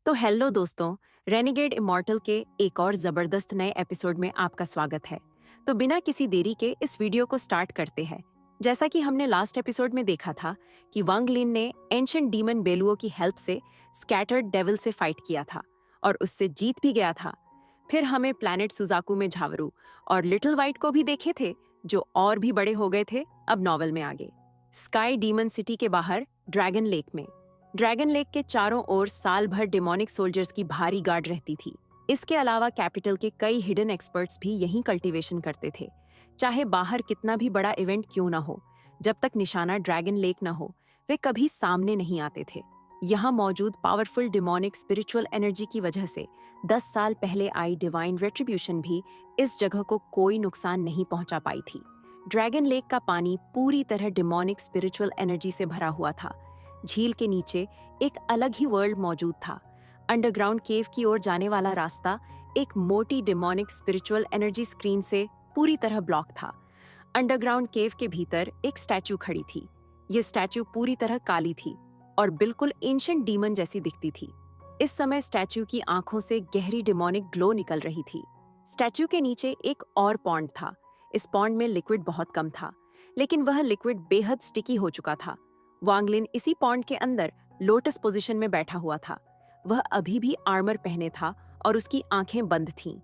तो हेलो दोस्तों, रेनिगेड इमॉर्टल के एक और जबरदस्त नए एपिसोड में आपका स्वागत है। तो बिना किसी देरी के इस वीडियो को स्टार्ट करते हैं। जैसा कि हमने लास्ट एपिसोड में देखा था कि वांग लिन ने एंशिएंट डीमन बेलुओ की हेल्प से स्कैटर्ड डेविल से फाइट किया था और उससे जीत भी गया था। फिर हमें प्लैनेट सुजाकू में झावरू और लिटिल वाइट को भी देखे थे, जो और भी बड़े हो गए थे अब नॉवल में आगे। स्काई डीमन सिटी के बाहर ड्रैगन लेक में ड्रैगन लेक के चारों ओर साल भर डेमोनिक सोल्जर्स की भारी गार्ड रहती थी। इसके अलावा कैपिटल के कई हिडन एक्सपर्ट्स भी यहीं कल्टीवेशन करते थे। चाहे बाहर कितना भी बड़ा इवेंट क्यों ना हो, जब तक निशाना ड्रैगन लेक ना हो, वे कभी सामने नहीं आते थे। यहाँ मौजूद पावरफुल डेमोनिक स्पिरिचुअल एनर्जी की वजह से 10 साल पहले आई डिवाइन रेट्रिब्यूशन भी इस जगह को कोई नुकसान नहीं पहुंचा पाई थी। ड्रैगन लेक का पानी पूरी तरह डेमोनिक स्पिरिचुअल एनर्जी से भरा हुआ था। झील के नीचे एक अलग ही वर्ल्ड मौजूद था। अंडरग्राउंड केव की ओर जाने वाला रास्ता एक मोटी डेमोनिक स्पिरिचुअल एनर्जी स्क्रीन से पूरी तरह ब्लॉक था। अंडरग्राउंड केव के भीतर एक स्टैचू खड़ी थी। ये स्टैचू पूरी तरह काली थी और बिल्कुल एंशिएंट डीमन जैसी दिखती थी। इस समय स्टैचू की आंखों से गहरी डेमोनिक ग्लो निकल रही थी। स्टैचू के नीचे एक और पॉन्ड था। इस पॉन्ड में लिक्विड बहुत कम था, लेकिन वह लिक्विड बेहद स्टिकी हो चुका था। वांग लिन इसी पॉन्ड के अंदर लोटस पोजीशन में बैठा हुआ था। वह अभी भी आर्मर पहने था और उसकी आंखें बंद थीं।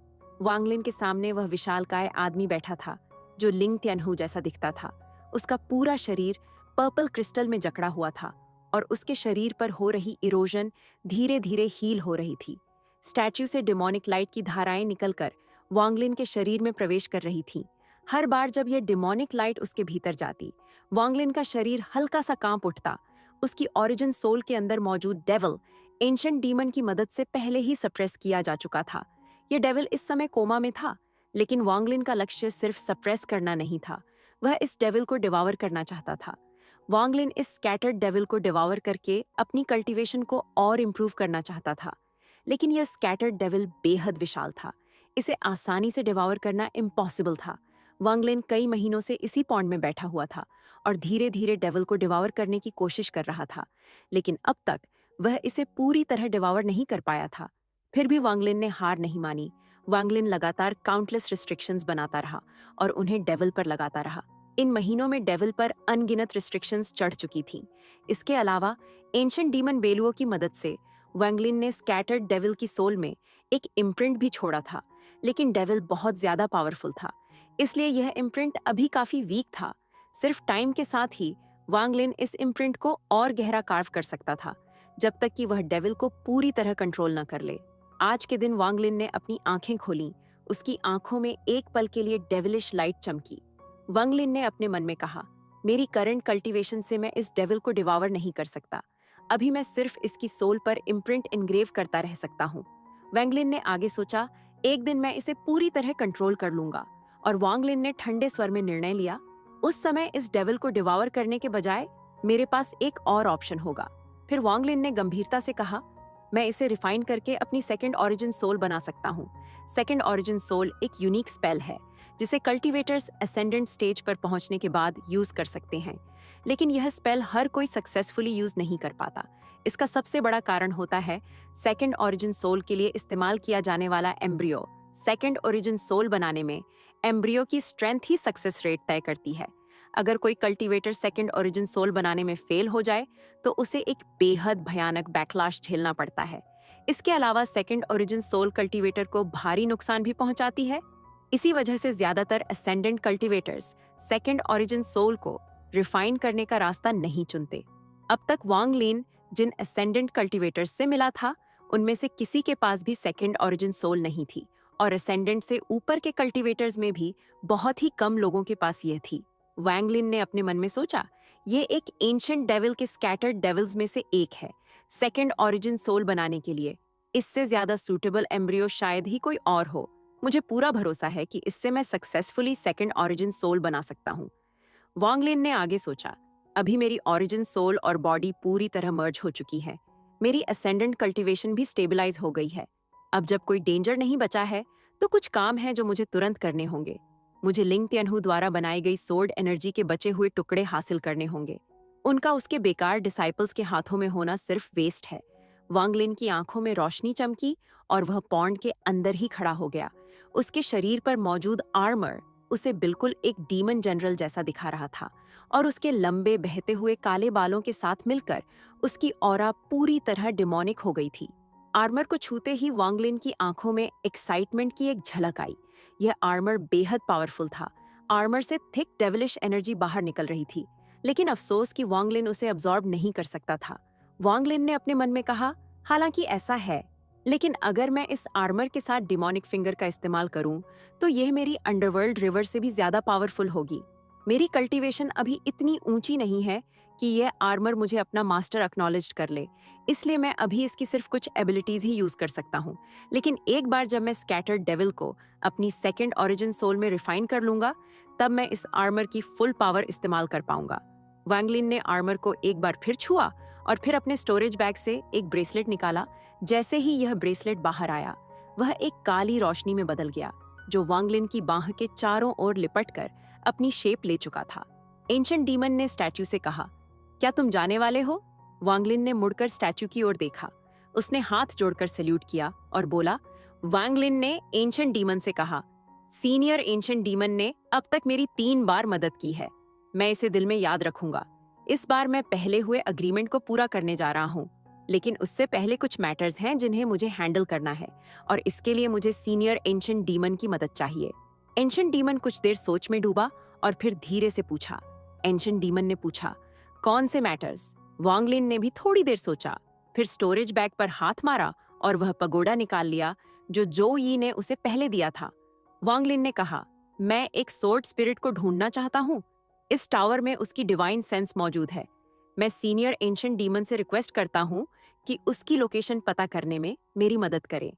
वांग लिन के सामने वह विशालकाय आदमी बैठा था, जो लिंग तियनहू जैसा दिखता था। उसका पूरा शरीर पर्पल क्रिस्टल में जकड़ा हुआ था और उसके शरीर पर हो रही इरोजन धीरे धीरे हील हो रही थी। स्टैच्यू से डिमोनिक लाइट की धाराएं निकलकर वांग लिन के शरीर में प्रवेश कर रही थीं। हर बार जब यह डिमोनिक लाइट उसके भीतर जाती, वांग लिन का शरीर हल्का सा कांप उठता। उसकी ओरिजिन सोल के अंदर मौजूद डेविल एंशिएंट डीमन की मदद से पहले ही सप्रेस किया जा चुका था। यह डेविल इस समय कोमा में था, लेकिन वांग लिन का लक्ष्य सिर्फ सप्रेस करना नहीं था, वह इस डेविल को डिवावर करना चाहता था। वांग लिन इस स्कैटर्ड डेविल को डिवावर करके अपनी कल्टीवेशन को और इम्प्रूव करना चाहता था। लेकिन यह स्कैटर्ड डेविल बेहद विशाल था। इसे आसानी से डिवावर करना इम्पॉसिबल था। वांग लिन कई महीनों से इसी पॉन्ड में बैठा हुआ था और धीरे धीरे डेविल को डिवावर करने की कोशिश कर रहा था, लेकिन अब तक वह इसे पूरी तरह डिवावर नहीं कर पाया था। फिर भी वांग लिन ने हार नहीं मानी। वांग लिन लगातार काउंटलेस रिस्ट्रिक्शंस बनाता रहा और उन्हें डेविल पर लगाता रहा। इन महीनों में डेविल पर अनगिनत रिस्ट्रिक्शंस चढ़ चुकी थीं। इसके अलावा एंशिएंट डीमन बेलुओ की मदद से वांग लिन ने स्कैटर्ड डेविल की सोल में एक इम्प्रिंट भी छोड़ा था, लेकिन डेविल बहुत ज्यादा पावरफुल था, इसलिए यह इम्प्रिंट अभी काफी वीक था। सिर्फ टाइम के साथ ही वांग लिन इस इम्प्रिंट को और गहरा कार्व कर सकता था, जब तक कि वह डेविल को पूरी तरह कंट्रोल न कर ले। आज के दिन वांग लिन ने अपनी आंखें खोलीं। उसकी आंखों में एक पल के लिए डेविलिश लाइट चमकी। वांग लिन ने अपने मन में कहा, मेरी करंट कल्टीवेशन से मैं इस डेविल को डिवावर नहीं कर सकता। अभी मैं सिर्फ इसकी सोल पर इम्प्रिंट इनग्रेव करता रह सकता हूँ। वांग लिन ने आगे सोचा, एक दिन मैं इसे पूरी तरह कंट्रोल कर लूंगा। और वांग लिन ने ठंडे स्वर में निर्णय लिया, उस समय इस डेविल को डिवावर करने के बजाय मेरे पास एक और ऑप्शन होगा। फिर वांग लिन ने गंभीरता से कहा, मैं इसे रिफाइन करके अपनी सेकंड ओरिजिन सोल बना सकता हूँ। सेकंड ओरिजिन सोल एक यूनिक स्पेल है, जिसे कल्टीवेटर्स असेंडेंट स्टेज पर पहुंचने के बाद यूज कर सकते हैं, लेकिन यह स्पेल हर कोई सक्सेसफुली यूज नहीं कर पाता। इसका सबसे बड़ा कारण होता है सेकंड ओरिजिन सोल के लिए इस्तेमाल किया जाने वाला एम्ब्रियो। सेकंड ओरिजिन सोल बनाने में एम्ब्रियो की स्ट्रेंथ ही सक्सेस रेट तय करती है। अगर कोई कल्टीवेटर सेकंड ओरिजिन सोल बनाने में फेल हो जाए, तो उसे एक बेहद भयानक बैकलैश झेलना पड़ता है। इसके अलावा सेकंड ओरिजिन सोल कल्टीवेटर को भारी नुकसान भी पहुंचाती है। इसी वजह से ज्यादातर ascendant cultivators second origin soul को रिफाइन करने का रास्ता नहीं चुनते। अब तक वांग लिन जिन असेंडेंट कल्टीवेटर्स से मिला था, उनमें से किसी के पास भी सेकंड ओरिजिन सोल नहीं थी, और असेंडेंट से ऊपर के कल्टीवेटर्स में भी बहुत ही कम लोगों के पास यह थी। वांग लिन ने अपने मन में सोचा, ये एक एंशिएंट डेविल के स्कैटर्ड डेविल्स में से एक है सेकंड ओरिजिन सोल बनाने के लिए। इससे ज्यादा सूटेबल एम्ब्रियो शायद ही कोई और हो। मुझे पूरा भरोसा है कि इससे मैं सक्सेसफुली सेकंड ओरिजिन सोल बना सकता हूँ। वांग लिन ने आगे सोचा, अभी मेरी ओरिजिन सोल और बॉडी पूरी तरह मर्ज हो चुकी है। मेरी असेंडेंट कल्टीवेशन भी स्टेबलाइज हो गई है। अब जब कोई डेंजर नहीं बचा है, तो कुछ काम है जो मुझे तुरंत करने होंगे। मुझे लिंग तियनहू द्वारा बनाई गई सोर्ड एनर्जी के बचे हुए टुकड़े हासिल करने होंगे। उनका उसके बेकार डिसाइपल्स के हाथों में होना सिर्फ वेस्ट है। वांगलिन की आंखों में रोशनी चमकी और वह पॉन्ड के अंदर ही खड़ा हो गया। उसके शरीर पर मौजूद आर्मर उसे बिल्कुल एक डीमन जनरल जैसा दिखा रहा था और उसके लंबे बहते हुए काले बालों के साथ मिलकर उसकी ऑरा पूरी तरह डिमोनिक हो गई थी। आर्मर को छूते ही वांगलिन की आंखों में एक्साइटमेंट की एक झलक आई। यह आर्मर बेहद पावरफुल था। आर्मर से थिक डेविलिश एनर्जी बाहर निकल रही थी, लेकिन अफसोस कि वांगलिन उसे अब्सॉर्ब नहीं कर सकता था। वांगलिन ने अपने मन में कहा, हालांकि ऐसा है, लेकिन अगर मैं इस आर्मर के साथ डिमोनिक फिंगर का इस्तेमाल करूं, तो यह मेरी अंडरवर्ल्ड रिवर से भी ज्यादा पावरफुल होगी। मेरी कल्टीवेशन अभी इतनी ऊंची नहीं है कि यह आर्मर मुझे अपना मास्टर एक्नॉलेज्ड कर ले, इसलिए मैं अभी इसकी सिर्फ कुछ एबिलिटीज ही यूज कर सकता हूँ। लेकिन एक बार जब मैं स्कैटर्ड डेविल को अपनी सेकेंड ओरिजिन सोल में रिफाइन कर लूंगा, तब मैं इस आर्मर की फुल पावर इस्तेमाल कर पाऊंगा। वांगलिन ने आर्मर को एक बार फिर छुआ और फिर अपने स्टोरेज बैग से एक ब्रेसलेट निकाला। जैसे ही यह ब्रेसलेट बाहर आया, वह एक काली रोशनी में बदल गया, जो वांगलिन की बाह के चारों ओर लिपटकर अपनी शेप ले चुका था। एंशिएंट डीमन ने स्टैच्यू से कहा, क्या तुम जाने वाले हो? वांगलिन ने मुड़कर स्टैच्यू की ओर देखा। उसने हाथ जोड़कर सैल्यूट किया और बोला। वांगलिन ने एंशिएंट डीमन से कहा, सीनियर एंशिएंट डीमन ने अब तक मेरी 3 बार मदद की है। मैं इसे दिल में याद रखूंगा। इस बार मैं पहले हुए अग्रीमेंट को पूरा करने जा रहा हूँ, लेकिन उससे पहले कुछ मैटर्स हैं जिन्हें मुझे हैंडल करना है, और इसके लिए मुझे सीनियर एंशिएंट डीमन की मदद चाहिए। एंशिएंट डीमन कुछ देर सोच में डूबा और फिर धीरे से पूछा। एंशिएंट डीमन ने पूछा, कौन से मैटर्स? वांगलिन ने भी थोड़ी देर सोचा, फिर स्टोरेज बैग पर हाथ मारा और वह पगोडा निकाल लिया जो जो यी ने उसे पहले दिया था। वांगलिन ने कहा, मैं एक सोर्ड स्पिरिट को ढूंढना चाहता हूँ। इस टावर में उसकी डिवाइन सेंस मौजूद है। मैं सीनियर एंशिएंट डीमन से रिक्वेस्ट करता हूँ कि उसकी लोकेशन पता करने में मेरी मदद करे।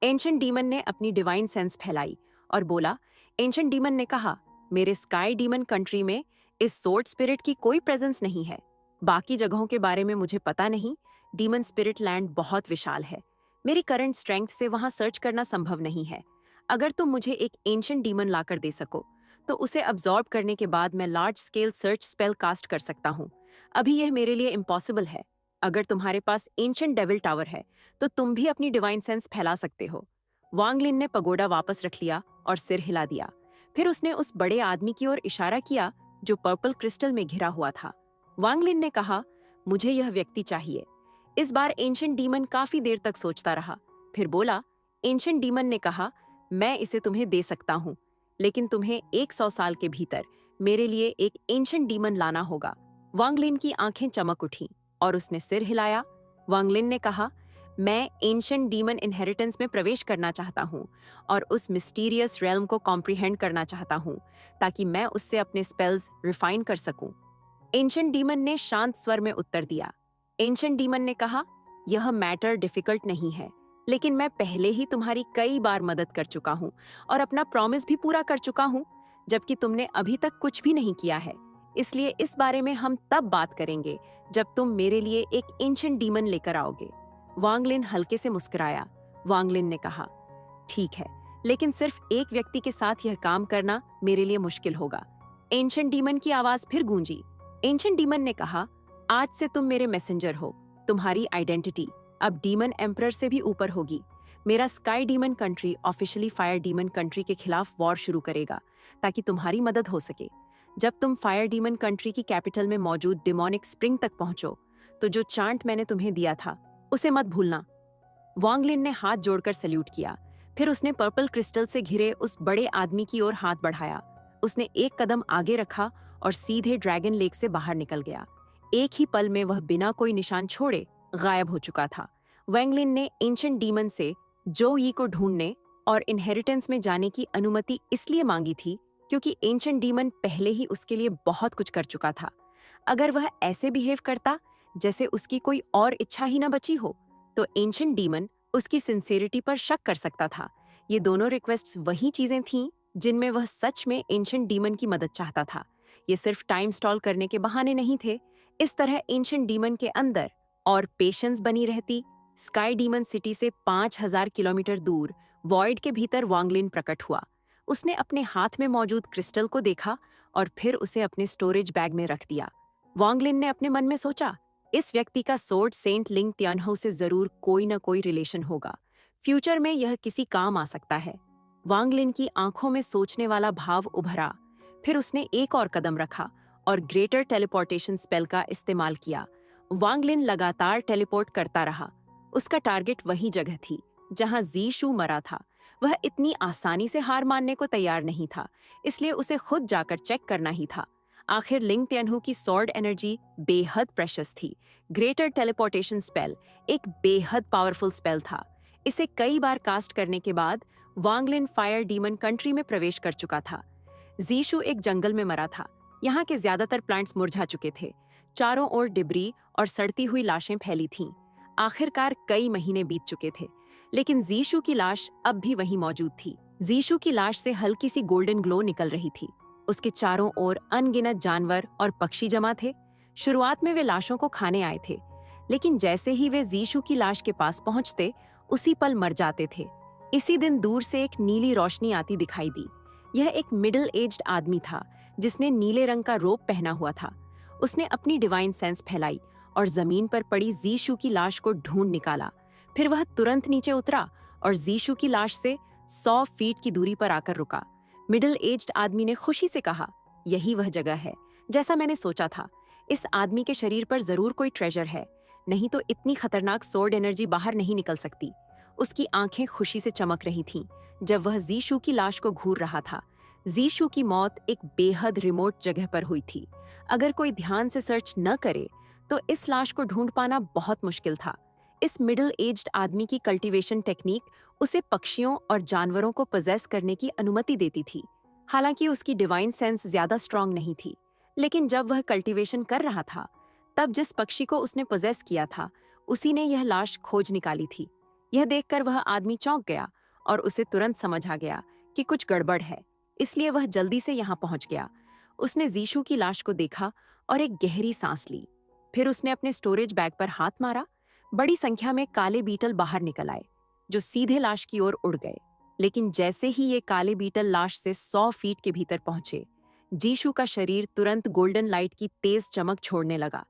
एंशिएंट डीमन ने अपनी डिवाइन सेंस फैलाई और बोला। एंशिएंट डीमन ने कहा, मेरे स्काई डीमन कंट्री में इस सोर्ड स्पिरिट की कोई प्रेजेंस नहीं है। बाकी जगहों के बारे में मुझे पता नहीं। डीमन स्पिरिट लैंड बहुत विशाल है। मेरी करंट स्ट्रेंथ से वहां सर्च करना संभव नहीं है। अगर तुम मुझे एक एंशिएंट डीमन लाकर दे सको, तो उसे अब्सॉर्ब करने के बाद मैं large scale search spell cast कर सकता हूँ। अभी यह मेरे लिए इम्पॉसिबल है। अगर तुम्हारे पास एंशिएंट डेविल टावर है, तो तुम भी अपनी डिवाइन सेंस फैला सकते हो। वांगलिन ने पगोडा वापस रख लिया और सिर हिला दिया। फिर उसने उस बड़े आदमी की ओर इशारा किया जो पर्पल क्रिस्टल में घिरा हुआ था। वांगलिन ने कहा, मुझे यह व्यक्ति चाहिए। इस बार एंशिएंट डीमन काफी देर तक सोचता रहा, फिर बोला। एंशिएंट डीमन ने कहा, मैं इसे तुम्हें दे सकता हूँ, लेकिन तुम्हें 100 साल के भीतर मेरे लिए एक एंशिएंट डीमन लाना होगा। वांगलिन की आंखें चमक उठीं और उसने सिर हिलाया। वांगलिन ने कहा, मैं एंशिएंट डीमन इनहेरिटेंस में प्रवेश करना चाहता हूँ और उस मिस्टीरियस रेल्म को कॉम्प्रिहेंड करना चाहता हूँ, ताकि मैं उससे अपने स्पेल्स रिफाइन कर सकूं। एंशिएंट डीमन ने शांत स्वर में उत्तर दिया। एंशिएंट डीमन ने कहा, यह मैटर डिफिकल्ट नहीं है, लेकिन मैं पहले ही तुम्हारी कई बार मदद कर चुका हूँ और अपना प्रॉमिस भी पूरा कर चुका हूँ, जबकि तुमने अभी तक कुछ भी नहीं किया है। इसलिए इस बारे में हम तब बात करेंगे जब तुम मेरे लिए एक एंशिएंट डीमन लेकर आओगे। वांगलिन हल्के से मुस्कुराया। वांगलिन ने कहा, ठीक है, लेकिन सिर्फ एक व्यक्ति के साथ यह काम करना मेरे लिए मुश्किल होगा। एंशिएंट डीमन की आवाज फिर गूंजी। एंशिएंट डीमन ने कहा, आज से तुम मेरे मैसेंजर हो। तुम्हारी आइडेंटिटी अब डीमन एम्परर से भी ऊपर होगी। मेरा sky demon country officially fire demon country के खिलाफ वॉर शुरू करेगा, ताकि तुम्हारी मदद हो सके। जब तुम फायर डीमन कंट्री की कैपिटल में मौजूद डिमोनिक स्प्रिंग तक पहुंचो, तो जो चांट मैंने तुम्हें दिया था उसे मत भूलना। वांगलिन ने हाथ जोड़कर सैल्यूट किया। फिर उसने पर्पल क्रिस्टल से घिरे उस बड़े आदमी की ओर हाथ बढ़ाया। उसने एक कदम आगे रखा और सीधे ड्रैगन लेक से बाहर निकल गया। एक ही पल में वह बिना कोई निशान छोड़े गायब हो चुका था। वांगलिन ने एंशिएंट डीमन से जो यी को ढूंढने और इनहेरिटेंस में जाने की अनुमति इसलिए मांगी थी क्योंकि एंशिएंट डीमन पहले ही उसके लिए बहुत कुछ कर चुका था। अगर वह ऐसे बिहेव करता जैसे उसकी कोई और इच्छा ही न बची हो, तो एंशिएंट डीमन उसकी सिंसेरिटी पर शक कर सकता था। ये दोनों रिक्वेस्ट्स वही चीजें थीं जिनमें वह सच में एंशिएंट डीमन की मदद चाहता था। ये सिर्फ टाइम स्टॉल करने के बहाने नहीं थे। इस तरह एंशिएंट डीमन के अंदर और पेशेंस बनी रहती। स्काई डीमन सिटी से 5000 किलोमीटर दूर वॉइड के भीतर वांगलिन प्रकट हुआ। उसने अपने हाथ में मौजूद क्रिस्टल को देखा और फिर उसे अपने स्टोरेज बैग में रख दिया। वांगलिन ने अपने मन में सोचा, इस व्यक्ति का सोर्ड सेंट लिंग त्यानहो से जरूर कोई न कोई रिलेशन होगा। फ्यूचर में यह किसी काम आ सकता है। वांग लिन की आंखों में सोचने वाला भाव उभरा। फिर उसने एक और कदम रखा और ग्रेटर टेलीपोर्टेशन स्पेल का इस्तेमाल किया। वांग लिन लगातार टेलीपोर्ट करता रहा। उसका टारगेट वही जगह थी जहां जी शू मरा था। वह इतनी आसानी से हार मानने को तैयार नहीं था, इसलिए उसे खुद जाकर चेक करना ही था। आखिर लिंग त्यानहु की सॉर्ड एनर्जी बेहद प्रेशियस थी। ग्रेटर टेलीपोर्टेशन स्पेल एक बेहद पावरफुल स्पेल था। इसे कई बार कास्ट करने के बाद वांग लिन फायर डीमन कंट्री में प्रवेश कर चुका था। जीशु एक जंगल में मरा था। यहाँ के ज्यादातर प्लांट्स मुरझा चुके थे। चारों ओर डिब्री और सड़ती हुई लाशें फैली थीं। आखिरकार कई महीने बीत चुके थे, लेकिन जीशु की लाश अब भी वहीं मौजूद थी। जीशु की लाश से हल्की सी गोल्डन ग्लो निकल रही थी। उसके चारों ओर अनगिनत जानवर और पक्षी जमा थे। शुरुआत में वे लाशों को खाने आए थे, लेकिन जैसे ही वे जीशु की लाश के पास पहुंचते, उसी पल मर जाते थे। इसी दिन दूर से एक नीली रोशनी आती दिखाई दी। यह एक मिडिल एज्ड आदमी था जिसने नीले रंग का रोब पहना हुआ था। उसने अपनी डिवाइन सेंस फैलाई और जमीन पर पड़ी जीशु की लाश को ढूंढ निकाला। फिर वह तुरंत नीचे उतरा और जीशु की लाश से 100 फीट की दूरी पर आकर रुका। मिडिल एज्ड आदमी ने खुशी से कहा, यही वह जगह है जैसा मैंने सोचा था। इस आदमी के शरीर पर जरूर कोई ट्रेजर है, नहीं तो इतनी खतरनाक सोर्ड एनर्जी बाहर नहीं निकल सकती। उसकी आंखें खुशी से चमक रही थीं जब वह जीशु की लाश को घूर रहा था। जीशु की मौत एक बेहद रिमोट जगह पर हुई थी। अगर कोई ध्यान से सर्च न करे तो इस लाश को ढूंढ पाना बहुत मुश्किल था। इस मिडिल एज्ड आदमी की कल्टीवेशन टेक्निक उसे पक्षियों और जानवरों को पजेस करने की अनुमति देती थी। हालांकि उसकी डिवाइन सेंस ज्यादा स्ट्रांग नहीं थी, लेकिन जब वह कल्टीवेशन कर रहा था, तब जिस पक्षी को उसने पजेस किया था, उसी ने यह लाश खोज निकाली थी। यह देखकर वह आदमी चौंक गया और उसे तुरंत समझ आ गया कि कुछ गड़बड़ है, इसलिए वह जल्दी से यहाँ पहुंच गया। उसने जीशु की लाश को देखा और एक गहरी सांस ली। फिर उसने अपने स्टोरेज बैग पर हाथ मारा। बड़ी संख्या में काले बीटल बाहर निकल आए, जो सीधे लाश की ओर उड़ गए। लेकिन जैसे ही ये काले बीटल लाश से 100 फीट के भीतर पहुंचे, जीशु का शरीर तुरंत गोल्डन लाइट की तेज चमक छोड़ने लगा।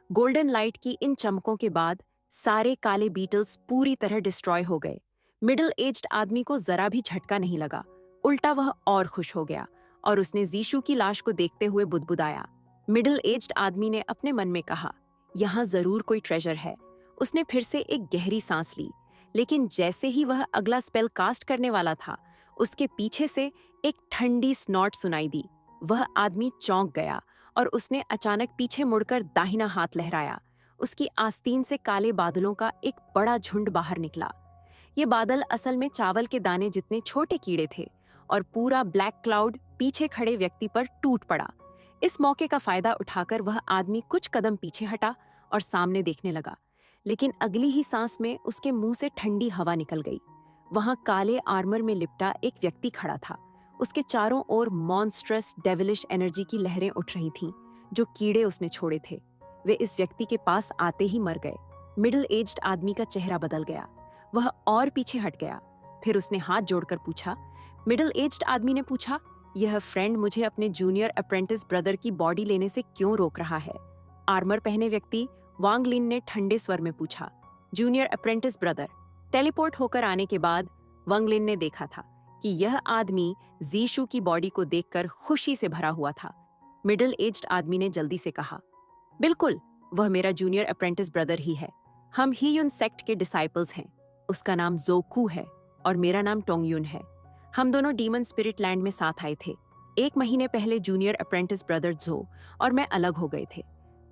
गोल्डन लाइट की इन चमकों के बाद सारे काले बीटल्स पूरी तरह डिस्ट्रॉय हो गए। मिडिल एज्ड आदमी को जरा भी झटका नहीं लगा, उल्टा वह और खुश हो गया और उसने जीशु की लाश को देखते हुए बुदबुदाया। मिडिल एज्ड आदमी ने अपने मन में कहा, यहाँ जरूर कोई ट्रेजर है। उसने फिर से एक गहरी सांस ली, लेकिन जैसे ही वह अगला स्पेल कास्ट करने वाला था, उसके पीछे से एक ठंडी स्नॉट सुनाई दी। वह आदमी चौंक गया और उसने अचानक पीछे मुड़कर दाहिना हाथ लहराया। उसकी आस्तीन से काले बादलों का एक बड़ा झुंड बाहर निकला। ये बादल असल में चावल के दाने जितने छोटे कीड़े थे और पूरा ब्लैक क्लाउड पीछे खड़े व्यक्ति पर टूट पड़ा। इस मौके का फायदा उठाकर वह आदमी कुछ कदम पीछे हटा और सामने देखने लगा, लेकिन अगली ही सांस में उसके मुंह से ठंडी हवा निकल गई। वहां काले आर्मर में लिपटा एक व्यक्ति खड़ा था। उसके चारों ओर मॉन्स्ट्रस डेविलिश एनर्जी की लहरें उठ रही थीं, जो कीड़े उसने छोड़े थे। वे इस व्यक्ति के पास आते ही मर गए। मिडिल एज्ड आदमी का चेहरा बदल गया। वह और पीछे हट गया। फिर उसने हाथ जोड़कर पूछा। मिडिल एज्ड आदमी ने पूछा, यह फ्रेंड मुझे अपने जूनियर अप्रेंटिस ब्रदर की बॉडी लेने से क्यों रोक रहा है? आर्मर पहने व्यक्ति वांग लिन ने ठंडे स्वर में पूछा। Junior apprentice brother. टेलीपोर्ट होकर आने के बाद वांग लिन ने देखा था कि यह आदमी जीशु की बॉडी को देखकर खुशी से भरा हुआ था। मिडिल एज्ड आदमी ने जल्दी से कहा, बिल्कुल, वह मेरा जूनियर अप्रेंटिस ब्रदर ही है। हम ही यून सेक्ट के डिसाइपल्स हैं। उसका नाम जोकू है और मेरा नाम टोंगयुन है। हम दोनों डीमन स्पिरिट लैंड में साथ आए थे। 1 महीने पहले जूनियर अप्रेंटिस ब्रदर जो और मैं अलग हो गए थे।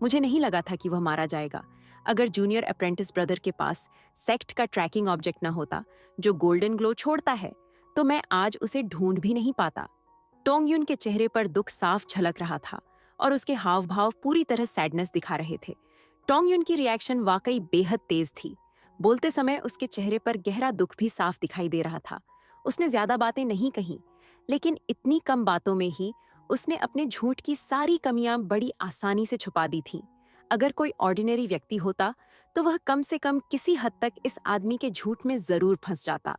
मुझे नहीं लगा था कि वह मारा जाएगा। अगर जूनियर अप्रेंटिस ब्रदर के पास सेक्ट का ट्रैकिंग ऑब्जेक्ट न होता जो गोल्डन ग्लो छोड़ता है, तो मैं आज उसे ढूंढ भी नहीं पाता। टोंगयुन के चेहरे पर दुख साफ झलक रहा था और उसके हाव भाव पूरी तरह सैडनेस दिखा रहे थे। टोंगयुन की रिएक्शन वाकई बेहद तेज थी। बोलते समय उसके चेहरे पर गहरा दुख भी साफ दिखाई दे रहा था। उसने ज्यादा बातें नहीं कहीं, लेकिन इतनी कम बातों में ही उसने अपने झूठ की सारी कमियां बड़ी आसानी से छुपा दी थीं। अगर कोई ऑर्डिनरी व्यक्ति होता तो वह कम से कम किसी हद तक इस आदमी के झूठ में जरूर फंस जाता।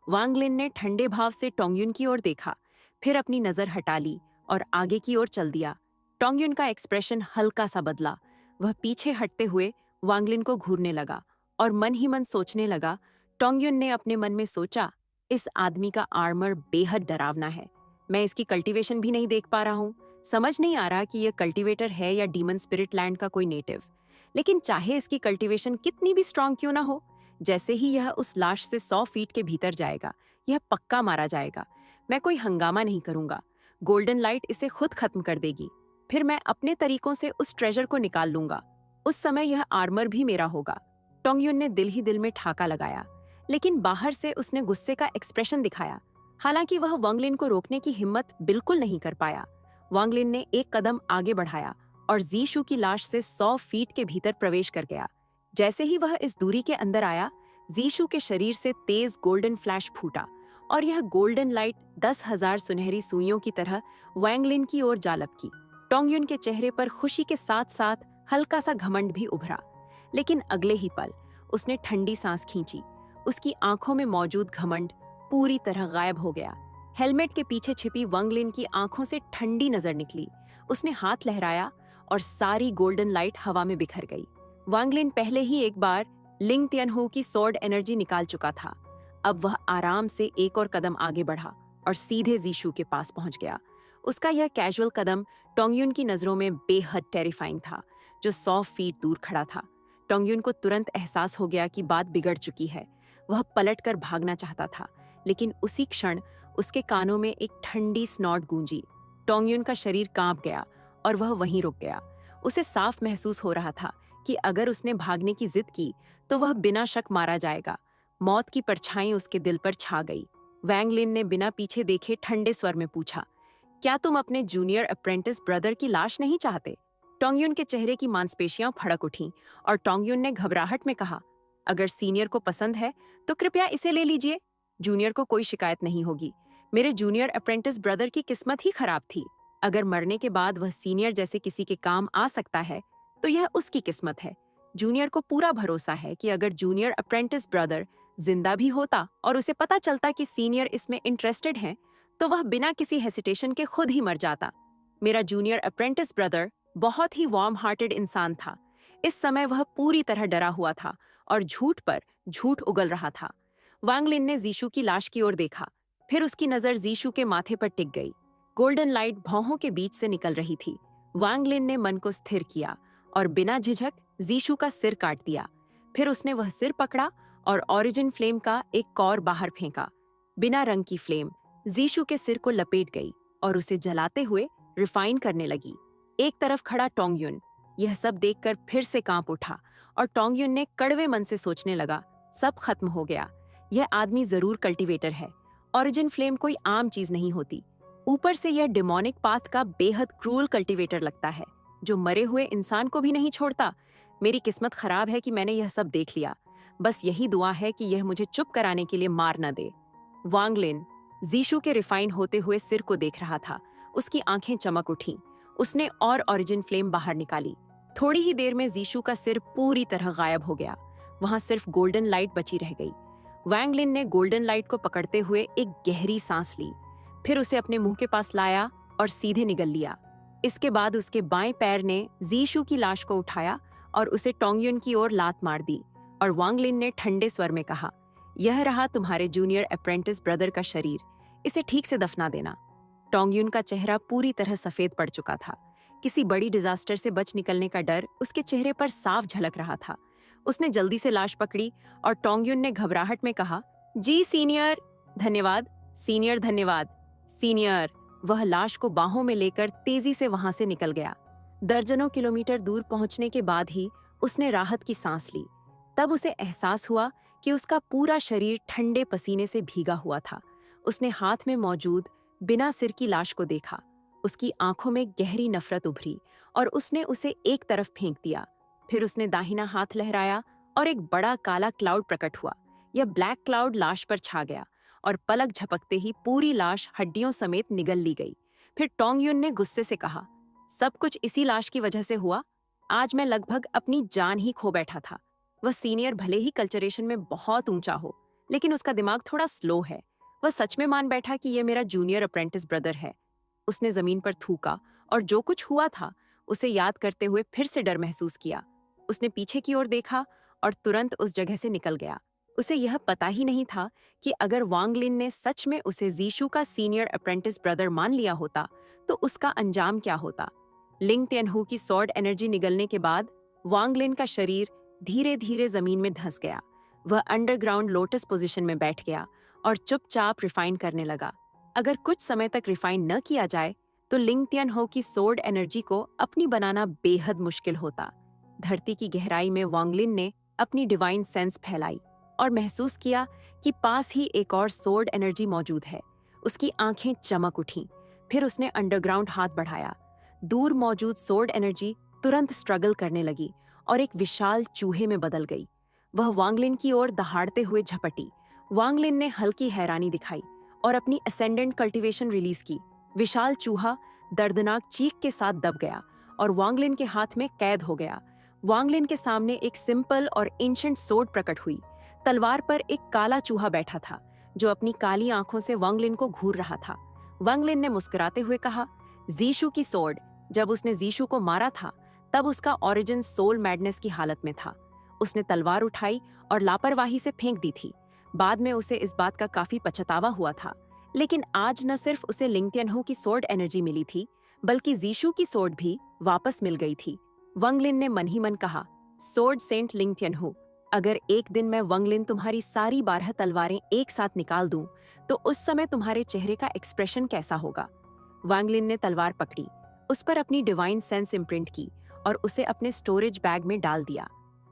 वांग लिन ने ठंडे भाव से टोंगयुन की ओर देखा, फिर अपनी नजर हटा ली और आगे की ओर चल दिया। टोंगयुन का एक्सप्रेशन हल्का सा बदला। वह पीछे हटते हुए वांगलिन को घूरने लगा और मन ही मन सोचने लगा। टोंगयुन ने अपने मन में सोचा, इस आदमी का आर्मर बेहद डरावना है। मैं इसकी कल्टीवेशन भी नहीं देख पा रहा हूँ। समझ नहीं आ रहा कि यह कल्टीवेटर है या डीमन स्पिरिट लैंड का कोई नेटिव। लेकिन चाहे इसकी कल्टीवेशन कितनी भी स्ट्रांग क्यों ना हो, जैसे ही यह उस लाश से 100 फीट के भीतर जाएगा, यह पक्का मारा जाएगा। मैं कोई हंगामा नहीं करूंगा। गोल्डन लाइट इसे खुद खत्म कर देगी। फिर मैं अपने तरीकों से उस ट्रेजर को निकाल लूंगा। उस समय यह आर्मर भी मेरा होगा। टोंगयुन ने दिल ही दिल में ठाका लगाया, लेकिन बाहर से उसने गुस्से का एक्सप्रेशन दिखाया। हालांकि वह वांगलिन को रोकने की हिम्मत बिल्कुल नहीं कर पाया। वांगलिन ने एक कदम आगे बढ़ाया और जीशु की लाश से 100 फीट के भीतर प्रवेश कर गया। जैसे ही वह इस दूरी के अंदर आया, जीशु के शरीर से तेज गोल्डन फ्लैश फूटा और यह गोल्डन लाइट 10,000 सुनहरी सुइयों की तरह वांगलिन की ओर जा लपकी। टोंगयुन के चेहरे पर खुशी के साथ साथ हल्का सा घमंड भी उभरा, लेकिन अगले ही पल उसने ठंडी सांस खींची। उसकी आंखों में मौजूद घमंड पूरी तरह गायब हो गया। हेलमेट के पीछे छिपी वांगलिन की आंखों से ठंडी नजर निकली। उसने हाथ लहराया और सारी गोल्डन लाइट हवा में बिखर गई। वांगलिन पहले ही एक बार लिंग तियनहू की स्वॉर्ड एनर्जी निकाल चुका था। अब वह आराम से एक और कदम आगे बढ़ा और सीधे जीशु के पास पहुंच गया। उसका यह कैजुअल कदम टोंगयुन की नजरों में बेहद टेरिफाइंग था, जो 100 फीट दूर खड़ा था। टोंगयुन को तुरंत एहसास हो गया कि बात बिगड़ चुकी है। वह पलटकर भागना चाहता था, लेकिन उसी क्षण उसके कानों में एक ठंडी स्नॉट गूंजी। टोंगयुन का शरीर कांप गया और वह वहीं रुक गया। उसे साफ महसूस हो रहा था कि अगर उसने भागने की जिद की तो वह बिना शक मारा जाएगा। मौत की परछाई उसके दिल पर छा गई। वांगलिन ने बिना पीछे देखे ठंडे स्वर में पूछा, क्या तुम अपने जूनियर अप्रेंटिस ब्रदर की लाश नहीं चाहते? टोंगयुन के चेहरे की मांसपेशियां फड़क उठीं और टोंगयुन ने घबराहट में कहा, अगर सीनियर को पसंद है तो कृपया इसे ले लीजिए। जूनियर को कोई शिकायत नहीं होगी। मेरे जूनियर अप्रेंटिस ब्रदर की किस्मत ही खराब थी। अगर मरने के बाद वह सीनियर जैसे किसी के काम आ सकता है तो यह उसकी किस्मत है। जूनियर को पूरा भरोसा है कि अगर जूनियर अप्रेंटिस ब्रदर जिंदा भी होता और उसे पता चलता कि सीनियर इसमें इंटरेस्टेड है, तो वह बिना किसी हेसिटेशन के खुद ही मर जाता। मेरा जूनियर अप्रेंटिस ब्रदर बहुत ही वार्म हार्टेड इंसान था। इस समय वह पूरी तरह डरा हुआ था और झूठ पर झूठ उगल रहा था। वांगलिन ने जीशु की लाश की ओर देखा, फिर उसकी नजर जीशु के माथे पर टिक गई। गोल्डन लाइट भौहों के बीच से निकल रही थी। वांगलिन ने मन को स्थिर किया और बिना झिझक जीशु का सिर काट दिया। फिर उसने वह सिर पकड़ा और ओरिजिन फ्लेम का एक कौर बाहर फेंका। बिना रंग की फ्लेम जीशु के सिर को लपेट गई और उसे जलाते हुए रिफाइन करने लगी। एक तरफ खड़ा टोंगयुन यह सब देखकर फिर से कांप उठा और टोंगयुन ने कड़वे मन से सोचने लगा, सब खत्म हो गया। यह आदमी जरूर कल्टीवेटर है। ओरिजिन फ्लेम कोई आम चीज नहीं होती। ऊपर से यह डिमोनिक पाथ का बेहद क्रूल कल्टीवेटर लगता है, जो मरे हुए इंसान को भी नहीं छोड़ता। मेरी किस्मत खराब है कि मैंने यह सब देख लिया। बस यही दुआ है कि यह मुझे चुप कराने के लिए मार न दे। वांगलिन जीशु के रिफाइन होते हुए सिर को देख रहा था। उसकी आंखें चमक उठीं। उसने और ओरिजिन फ्लेम बाहर निकाली। थोड़ी ही देर में जीशु का सिर पूरी तरह गायब हो गया। वहां सिर्फ गोल्डन लाइट बची रह गई। वांगलिन ने गोल्डन लाइट को पकड़ते हुए एक गहरी सांस ली, फिर उसे अपने मुंह के पास लाया और सीधे निगल लिया। इसके बाद उसके बाएं पैर ने जीशु की लाश को उठाया और उसे टोंगयुन की ओर लात मार दी और वांगलिन ने ठंडे स्वर में कहा, यह रहा तुम्हारे जूनियर अप्रेंटिस ब्रदर का शरीर, इसे ठीक से दफना देना। टोंगयुन का चेहरा पूरी तरह सफेद पड़ चुका था। किसी बड़ी डिजास्टर से बच निकलने का डर उसके चेहरे पर साफ झलक रहा था। उसने जल्दी से लाश पकड़ी और टोंगयुन ने घबराहट में कहा, जी सीनियर। धन्यवाद सीनियर, धन्यवाद सीनियर। वह लाश को बाहों में लेकर तेजी से वहां से निकल गया। दर्जनों किलोमीटर दूर पहुंचने के बाद ही उसने राहत की सांस ली। तब उसे एहसास हुआ कि उसका पूरा शरीर ठंडे पसीने से भीगा हुआ था। उसने हाथ में मौजूद बिना सिर की लाश को देखा। उसकी आंखों में गहरी नफरत उभरी और उसने उसे एक तरफ फेंक दिया। फिर उसने दाहिना हाथ लहराया और एक बड़ा काला क्लाउड प्रकट हुआ। यह ब्लैक क्लाउड लाश पर छा गया और पलक झपकते ही पूरी लाश हड्डियों समेत निगल ली गई। फिर टोंगयुन ने गुस्से से कहा, सब कुछ इसी लाश की वजह से हुआ। आज मैं लगभग अपनी जान ही खो बैठा था। वह सीनियर भले ही कल्चरेशन में बहुत ऊंचा हो, लेकिन उसका दिमाग थोड़ा स्लो है। वह सच में मान बैठा कि यह मेरा जूनियर अप्रेंटिस ब्रदर है। उसने जमीन पर थूका और जो कुछ हुआ था उसे याद करते हुए फिर से डर महसूस किया। उसने पीछे की ओर देखा और तुरंत उस जगह से निकल गया। उसे यह पता ही नहीं था कि अगर वांग लिन ने सच में उसे जीशू का सीनियर अप्रेंटिस ब्रदर मान लिया होता तो उसका अंजाम क्या होता। लिंग तियनहू की सॉर्ड एनर्जी निगलने के बाद वांग लिन का शरीर धीरे धीरे जमीन में धंस गया। वह अंडरग्राउंड लोटस पोजीशन में बैठ गया और चुपचाप रिफाइन करने लगा। अगर कुछ समय तक रिफाइन न किया जाए तो लिंग तियनहू की सॉर्ड एनर्जी को अपनी बनाना बेहद मुश्किल होता। धरती की गहराई में वांग लिन ने अपनी डिवाइन सेंस फैलाई और महसूस किया कि पास ही एक और सॉर्ड एनर्जी मौजूद है। उसकी आंखें चमक उठीं। फिर उसने अंडरग्राउंड हाथ बढ़ाया। दूर मौजूद सॉर्ड एनर्जी तुरंत स्ट्रगल करने लगी और एक विशाल चूहे में बदल गई। वह वांग लिन की ओर दहाड़ते हुए झपटी। वांग लिन ने हल्की हैरानी दिखाई और अपनी असेंडेंट कल्टीवेशन रिलीज की। विशाल चूहा दर्दनाक चीख के साथ दब गया और वांग लिन के हाथ में कैद हो गया। वांग लिन के सामने एक सिंपल और एंशिएंट सोर्ड प्रकट हुई। तलवार पर एक काला चूहा बैठा था जो अपनी काली आंखों से वांग लिन को घूर रहा था। वांग लिन ने मुस्कुराते हुए कहा, जीशू की सोर्ड। जब उसने जीशू को मारा था तब उसका ओरिजिन सोल मैडनेस की हालत में था। उसने तलवार उठाई और लापरवाही से फेंक दी थी। बाद में उसे इस बात का काफी पछतावा हुआ था। लेकिन आज न सिर्फ उसे लिंग तियनहू की सोर्ड एनर्जी मिली थी बल्कि जीशू की सोर्ड भी वापस मिल गई थी। वांग लिन ने मन ही मन कहा, सोर्ड सेंट लिंग तियनहू, अगर एक दिन मैं वांग लिन तुम्हारी सारी 12 तलवारें एक साथ निकाल दूं तो उस समय तुम्हारे चेहरे का एक्सप्रेशन कैसा होगा। वांग लिन ने तलवार पकड़ी, उस पर अपनी डिवाइन सेंस इम्प्रिंट की और उसे अपने स्टोरेज बैग में डाल दिया।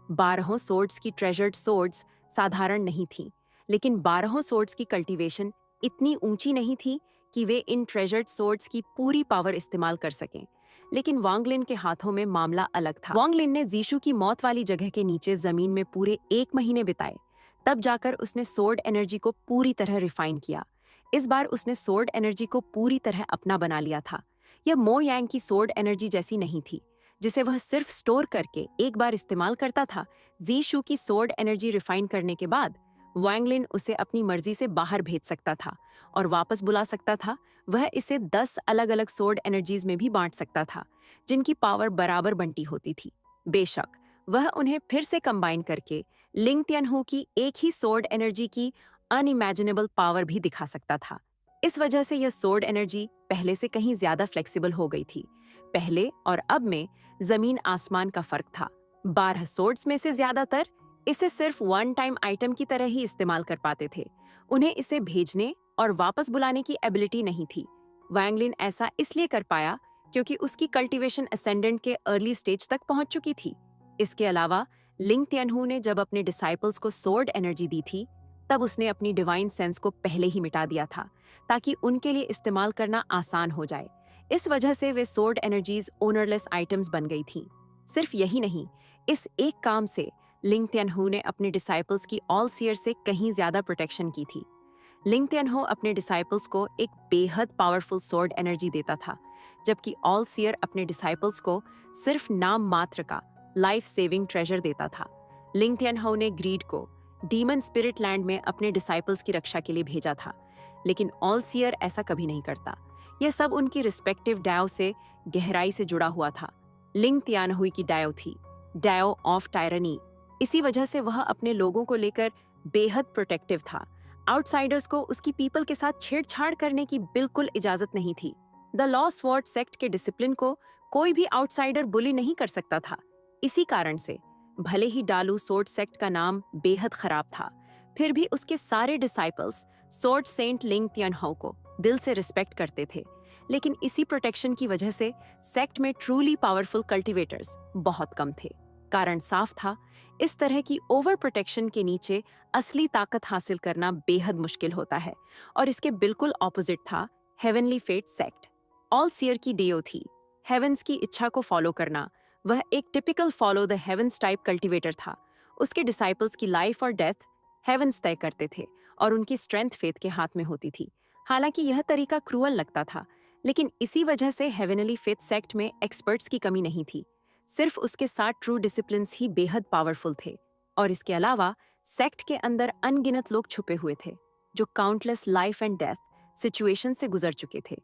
12 सोर्ड्स की ट्रेजर्ड सोर्ड्स साधारण नहीं थीं, लेकिन 12 सोर्ड्स की कल्टीवेशन इतनी ऊंची नहीं थी कि वे इन ट्रेजर्ड सोर्ड्स की पूरी पावर इस्तेमाल कर सकें। लेकिन वांग लिन के हाथों में मामला अलग था। वांग लिन ने जीशू की मौत वाली जगह के नीचे जमीन में पूरे 1 महीने बिताए। तब जाकर उसने सोर्ड एनर्जी को पूरी तरह रिफाइन किया। इस बार उसने सोर्ड एनर्जी को पूरी तरह अपना बना लिया था। यह मो यांग की सोर्ड एनर्जी जैसी नहीं थी जिसे वह सिर्फ स्टोर करके एक बार इस्तेमाल करता था। जीशू की सोर्ड एनर्जी रिफाइन करने के बाद वांग लिन उसे अपनी मर्जी से बाहर भेज सकता था और वापस बुला सकता था। वह इसे 10 अलग अलग सोर्ड एनर्जीज में भी बांट सकता था जिनकी पावर बराबर बंटी होती थी। बेशक वह उन्हें फिर से कंबाइन करके लिंग तियनहू की एक ही सोर्ड एनर्जी की अनइमेजिनेबल पावर भी दिखा सकता था। इस वजह से यह सोर्ड एनर्जी पहले से कहीं ज्यादा फ्लेक्सिबल हो गई थी। पहले और अब में जमीन आसमान का फर्क था। 12 सोर्ड्स में से ज्यादातर इसे सिर्फ वन टाइम आइटम की तरह ही इस्तेमाल कर पाते थे। उन्हें इसे भेजने और वापस बुलाने की एबिलिटी नहीं थी। वांग लिन ऐसा इसलिए कर पाया क्योंकि उसकी कल्टीवेशन असेंडेंट के अर्ली स्टेज तक पहुंच चुकी थी। इसके अलावा लिंग तियनहू ने जब अपने डिसाइपल्स को सोर्ड एनर्जी दी थी तब उसने अपनी डिवाइन सेंस को पहले ही मिटा दिया था ताकि उनके लिए इस्तेमाल करना आसान हो जाए। इस वजह से वे सोर्ड एनर्जीज ओनरलेस आइटम्स बन गई थीं। सिर्फ यही नहीं, इस एक काम से लिंग तियनहू ने अपने डिसाइपल्स की ऑल सीयर से कहीं ज्यादा प्रोटेक्शन की थी। लिंग तियनहू अपने डिसाइपल्स को एक बेहद पावरफुल सोर्ड एनर्जी देता था, जबकि ऑल सीयर अपने डिसाइपल्स को सिर्फ नाम मात्र का लाइफ सेविंग ट्रेजर देता था। लिंग तियनहू ने ग्रीड को डीमन स्पिरिट लैंड में अपने डिसाइपल्स की रक्षा के लिए भेजा था, लेकिन ऑल सीयर ऐसा कभी नहीं करता। यह सब उनकी रिस्पेक्टिव डायो से गहराई से जुड़ा हुआ था। लिंग तियानहुई की डायो थी डायो ऑफ टायरनी। इसी वजह से वह अपने लोगों को लेकर बेहद प्रोटेक्टिव था। आउटसाइडर्स को उसकी पीपल के साथ छेड़छाड़ करने की बिल्कुल इजाजत नहीं थी। द लॉ स्वॉर्ड सेक्ट के डिसिप्लिन को कोई भी आउटसाइडर बुली नहीं कर सकता था। इसी कारण से भले ही डालू सोर्ड सेक्ट का नाम बेहद खराब था, फिर भी उसके सारे डिसाइपल्स सोर्ड सेंट लिंग तियनहू को दिल से रिस्पेक्ट करते थे। लेकिन इसी प्रोटेक्शन की वजह से सेक्ट में ट्रूली पावरफुल कल्टीवेटर्स बहुत कम थे। कारण साफ था, इस तरह की ओवर प्रोटेक्शन के नीचे असली ताकत हासिल करना बेहद मुश्किल होता है। और इसके बिल्कुल ऑपोजिट था heavenly fate sect. All seer की डेयो थी हेवंस की इच्छा को फॉलो करना। वह एक typical follow the heavens type cultivator था। उसके डिसाइपल्स की लाइफ और डेथ हेवंस तय करते थे और उनकी स्ट्रेंथ फेथ के हाथ में होती थी। हालांकि यह तरीका क्रूअल लगता था, लेकिन इसी वजह से हेवनली फेथ सेक्ट में एक्सपर्ट्स की कमी नहीं थी। सिर्फ उसके 7 ट्रू डिसिप्लिन्स ही बेहद पावरफुल थे। और इसके अलावा सेक्ट के अंदर अनगिनत लोग छुपे हुए थे जो countless life and death situation से गुजर चुके थे।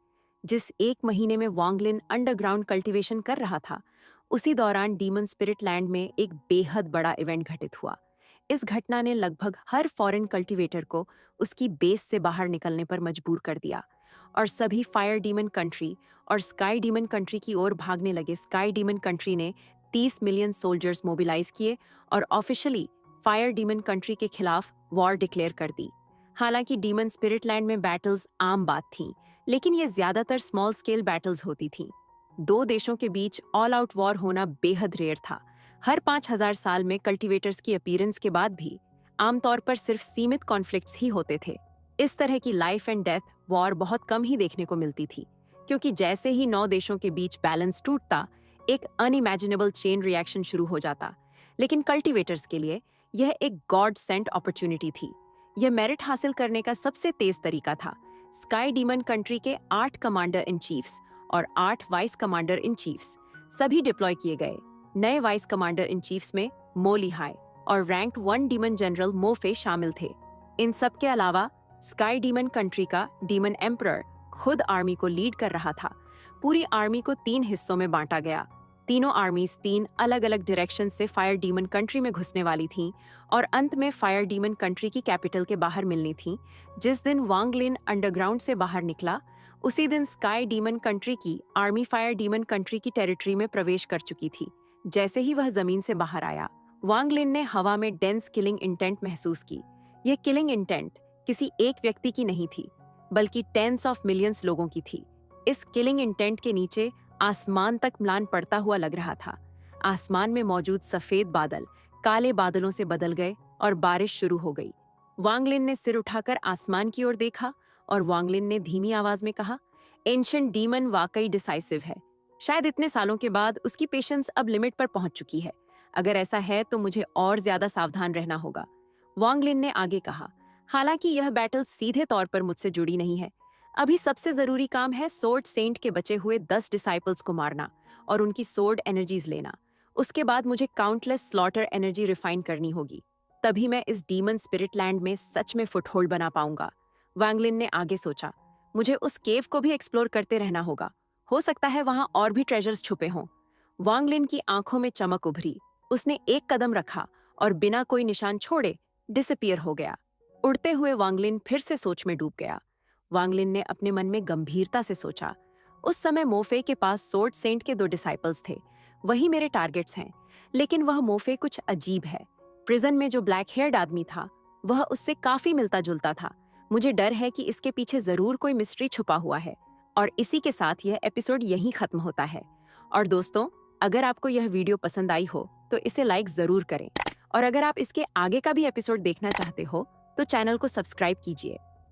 जिस 1 महीने में वांग लिन अंडरग्राउंड कल्टीवेशन कर रहा था, उसी दौरान डीमन स्पिरिट लैंड में एक बेहद बड़ा इवेंट घटित हुआ। इस घटना ने लगभग हर फॉरेन कल्टीवेटर को उसकी बेस से बाहर निकलने पर मजबूर कर दिया और सभी फायर डीमन कंट्री और स्काई डीमन कंट्री की ओर भागने लगे। स्काई डीमन कंट्री ने 30 मिलियन सोल्जर्स मोबिलाइज किए और ऑफिशियली फायर डीमन कंट्री के खिलाफ वॉर डिक्लेयर कर दी। हालांकि डीमन स्पिरिट लैंड में बैटल्स आम बात थी, लेकिन ये ज्यादातर स्मॉल स्केल बैटल्स होती थीं। दो देशों के बीच ऑल आउट वॉर होना बेहद रेयर था। हर 5000 साल में कल्टीवेटर्स की अपीयरेंस के बाद भी आमतौर पर सिर्फ सीमित कॉन्फ्लिक्ट्स ही होते थे। इस तरह की लाइफ एंड डेथ वॉर बहुत कम ही देखने को मिलती थी, क्योंकि जैसे ही 9 देशों के बीच बैलेंस टूटता, एक अनइमेजिनेबल चेन रिएक्शन शुरू हो जाता। लेकिन कल्टीवेटर्स के लिए यह एक गॉड सेंट अपॉर्चुनिटी थी। यह मेरिट हासिल करने का सबसे तेज तरीका था। स्काई डीमन कंट्री के 8 कमांडर इन चीफ्स और 8 वाइस कमांडर इन चीफ्स सभी डिप्लॉय किए गए। नए वाइस कमांडर इन चीफ्स में मो लिहाई और रैंक्ड 1 डीमन जनरल मो फे शामिल थे। इन सब के अलावा स्काई डीमन कंट्री का डीमन एम्परर खुद आर्मी को लीड कर रहा था। पूरी आर्मी को 3 हिस्सों में बांटा गया। तीनों आर्मीज 3 अलग अलग डायरेक्शन से फायर डीमन कंट्री में घुसने वाली थीं और अंत में फायर डीमन कंट्री की कैपिटल के बाहर मिलनी थीं। जिस दिन वांग लिन अंडरग्राउंड से बाहर निकला, उसी दिन स्काई डीमन कंट्री की आर्मी फायर डीमन कंट्री की टेरिटरी में प्रवेश कर चुकी थी। जैसे ही वह जमीन से बाहर आया, वांग लिन ने हवा में डेंस किलिंग इंटेंट महसूस की। यह किलिंग इंटेंट किसी एक व्यक्ति की नहीं थी, बल्कि टेंस ऑफ मिलियंस लोगों की थी। इस किलिंग इंटेंट के नीचे आसमान तक म्लान पड़ता हुआ लग रहा था। आसमान में मौजूद सफेद बादल काले बादलों से बदल गए और बारिश शुरू हो गई। वांग लिन ने सिर उठाकर आसमान की ओर देखा और वांग लिन ने धीमी आवाज में कहा, एंशिएंट डीमन वाकई डिसाइसिव है। शायद इतने सालों के बाद उसकी पेशेंस अब लिमिट पर पहुंच चुकी है। अगर ऐसा है तो मुझे और ज्यादा सावधान रहना होगा। वांग लिन ने आगे कहा, हालांकि यह बैटल सीधे तौर पर मुझसे जुड़ी नहीं है। अभी सबसे जरूरी काम है सोर्ड सेंट के बचे हुए 10 डिसाइपल्स को मारना और उनकी सोर्ड एनर्जीज लेना। उसके बाद मुझे काउंटलेस स्लॉटर एनर्जी रिफाइन करनी होगी। तभी मैं इस डीमन स्पिरिट लैंड में सच में फुटहोल्ड बना पाऊंगा। वांग लिन ने आगे सोचा, मुझे उस केव को भी एक्सप्लोर करते रहना होगा। हो सकता है वहां और भी ट्रेजर्स छुपे हों। वांग लिन की आंखों में चमक उभरी। उसने एक कदम रखा और बिना कोई निशान छोड़े डिसअपीयर हो गया। उड़ते हुए वांग लिन फिर से सोच में डूब गया। वांग लिन ने अपने मन में गंभीरता से सोचा, उस समय मोफे के पास सोर्ड सेंट के 2 डिसाइपल्स थे। वही मेरे टारगेट्स हैं। लेकिन वह मोफे कुछ अजीब है। प्रिजन में जो ब्लैक हेयर्ड आदमी था, वह उससे काफी मिलता जुलता था। मुझे डर है कि इसके पीछे जरूर कोई मिस्ट्री छुपा हुआ है। और इसी के साथ यह एपिसोड यहीं खत्म होता है। और दोस्तों, अगर आपको यह वीडियो पसंद आई हो तो इसे लाइक जरूर करें। और अगर आप इसके आगे का भी एपिसोड देखना चाहते हो तो चैनल को सब्सक्राइब कीजिए।